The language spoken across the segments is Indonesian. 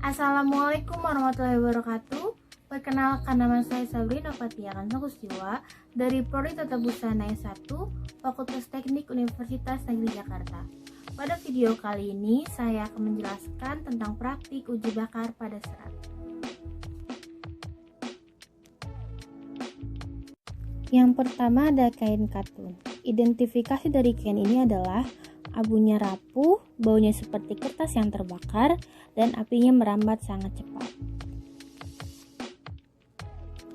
Assalamualaikum warahmatullahi wabarakatuh. Perkenalkan, nama saya Sabrina Fatia Kansakustiwa dari Prodi Tata Busana S1 Fakultas Teknik Universitas Negeri Jakarta. Pada video kali ini saya akan menjelaskan tentang praktik uji bakar pada serat. Yang pertama ada kain katun. Identifikasi dari kain ini adalah abunya rapuh, baunya seperti kertas yang terbakar, dan apinya merambat sangat cepat.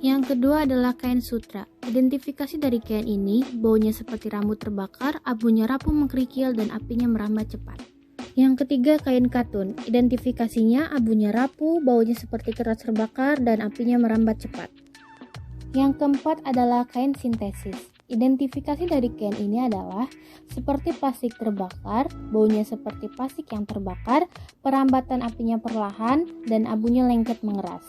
Yang kedua adalah kain sutra. Identifikasi dari kain ini, baunya seperti rambut terbakar, abunya rapuh mengkerikil, dan apinya merambat cepat. Yang ketiga kain katun. Identifikasinya abunya rapuh, baunya seperti kertas terbakar, dan apinya merambat cepat. Yang keempat adalah kain sintesis. Identifikasi dari kain ini adalah seperti plastik terbakar, baunya seperti plastik yang terbakar, perambatan apinya perlahan, dan abunya lengket mengeras.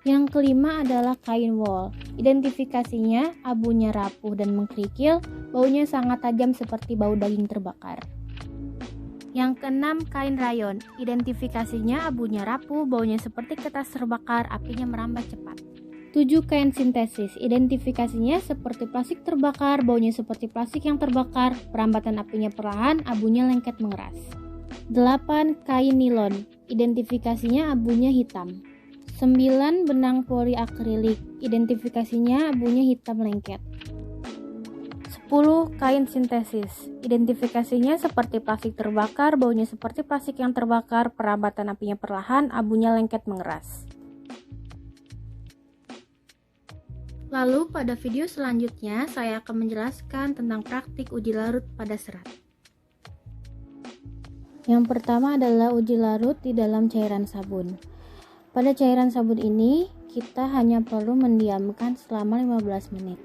Yang kelima adalah kain wol. Identifikasinya abunya rapuh dan mengkerikil, baunya sangat tajam seperti bau daging terbakar. Yang keenam kain rayon. Identifikasinya abunya rapuh, baunya seperti kertas terbakar, apinya merambat cepat. 7 kain sintesis. Identifikasinya seperti plastik terbakar, baunya seperti plastik yang terbakar, perambatan apinya perlahan, abunya lengket mengeras. 8 kain nilon. Identifikasinya abunya hitam. 9 benang poliakrilik. Identifikasinya abunya hitam lengket. 10 kain sintesis. Identifikasinya seperti plastik terbakar, baunya seperti plastik yang terbakar, perambatan apinya perlahan, abunya lengket mengeras. Lalu pada video selanjutnya saya akan menjelaskan tentang praktik uji larut pada serat. Yang pertama adalah uji larut di dalam cairan sabun. Pada cairan sabun ini kita hanya perlu mendiamkan selama 15 menit.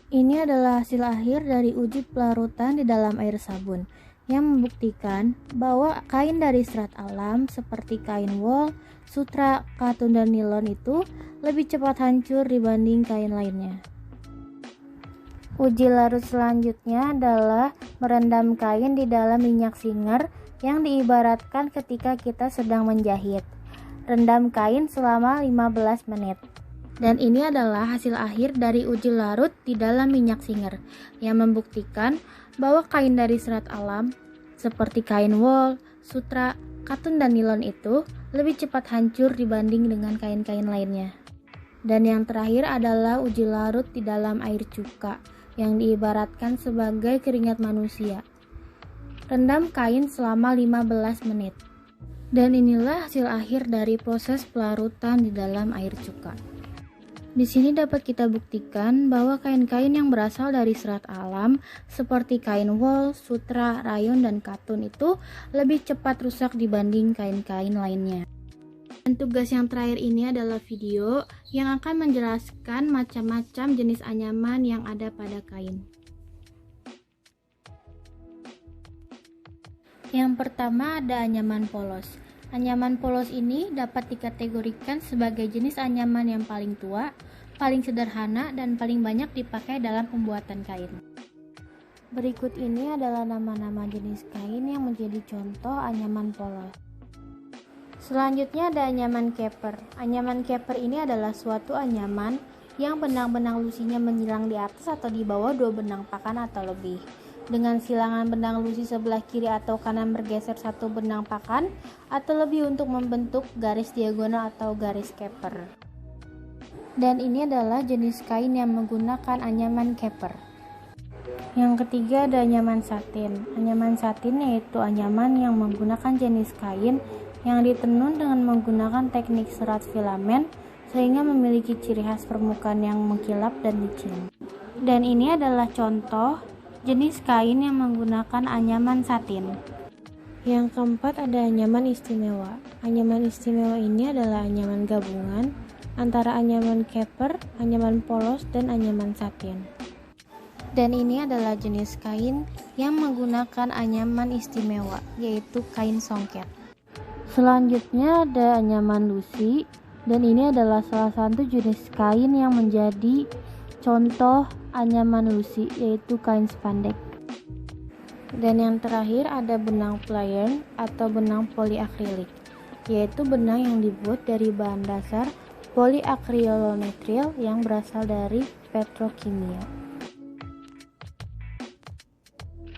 Ini adalah hasil akhir dari uji pelarutan di dalam air sabun yang membuktikan bahwa kain dari serat alam seperti kain wol, sutra, katun, dan nilon itu lebih cepat hancur dibanding kain lainnya. Uji larut selanjutnya adalah merendam kain di dalam minyak singer yang diibaratkan ketika kita sedang menjahit. Rendam kain selama 15 menit. Dan ini adalah hasil akhir dari uji larut di dalam minyak singer yang membuktikan bahwa kain dari serat alam seperti kain wol, sutra, katun, dan nilon itu lebih cepat hancur dibanding dengan kain-kain lainnya. Dan yang terakhir adalah uji larut di dalam air cuka yang diibaratkan sebagai keringat manusia. Rendam kain selama 15 menit. Dan inilah hasil akhir dari proses pelarutan di dalam air cuka. Di sini dapat kita buktikan bahwa kain-kain yang berasal dari serat alam seperti kain wol, sutra, rayon, dan katun itu lebih cepat rusak dibanding kain-kain lainnya. Dan tugas yang terakhir ini adalah video yang akan menjelaskan macam-macam jenis anyaman yang ada pada kain. Yang pertama ada anyaman polos. Anyaman polos ini dapat dikategorikan sebagai jenis anyaman yang paling tua, paling sederhana, dan paling banyak dipakai dalam pembuatan kain. Berikut ini adalah nama-nama jenis kain yang menjadi contoh anyaman polos. Selanjutnya ada anyaman keper. Anyaman keper ini adalah suatu anyaman yang benang-benang lusinya menyilang di atas atau di bawah 2 benang pakan atau lebih, dengan silangan benang lusi sebelah kiri atau kanan bergeser 1 benang pakan atau lebih untuk membentuk garis diagonal atau garis keper. Dan ini adalah jenis kain yang menggunakan anyaman keper. Yang ketiga ada anyaman satin. Anyaman satin yaitu anyaman yang menggunakan jenis kain yang ditenun dengan menggunakan teknik serat filamen sehingga memiliki ciri khas permukaan yang mengkilap dan licin. Dan ini adalah contoh jenis kain yang menggunakan anyaman satin. Yang keempat ada anyaman istimewa. Anyaman istimewa ini adalah anyaman gabungan antara anyaman keper, anyaman polos, dan anyaman satin. Dan ini adalah jenis kain yang menggunakan anyaman istimewa, yaitu kain songket. Selanjutnya ada anyaman lusi, dan ini adalah salah satu jenis kain yang menjadi contoh anyaman lusi, yaitu kain spandek. Dan yang terakhir ada benang ply-yarn atau benang poliakrilik, yaitu benang yang dibuat dari bahan dasar poliakrilonitril yang berasal dari petrokimia.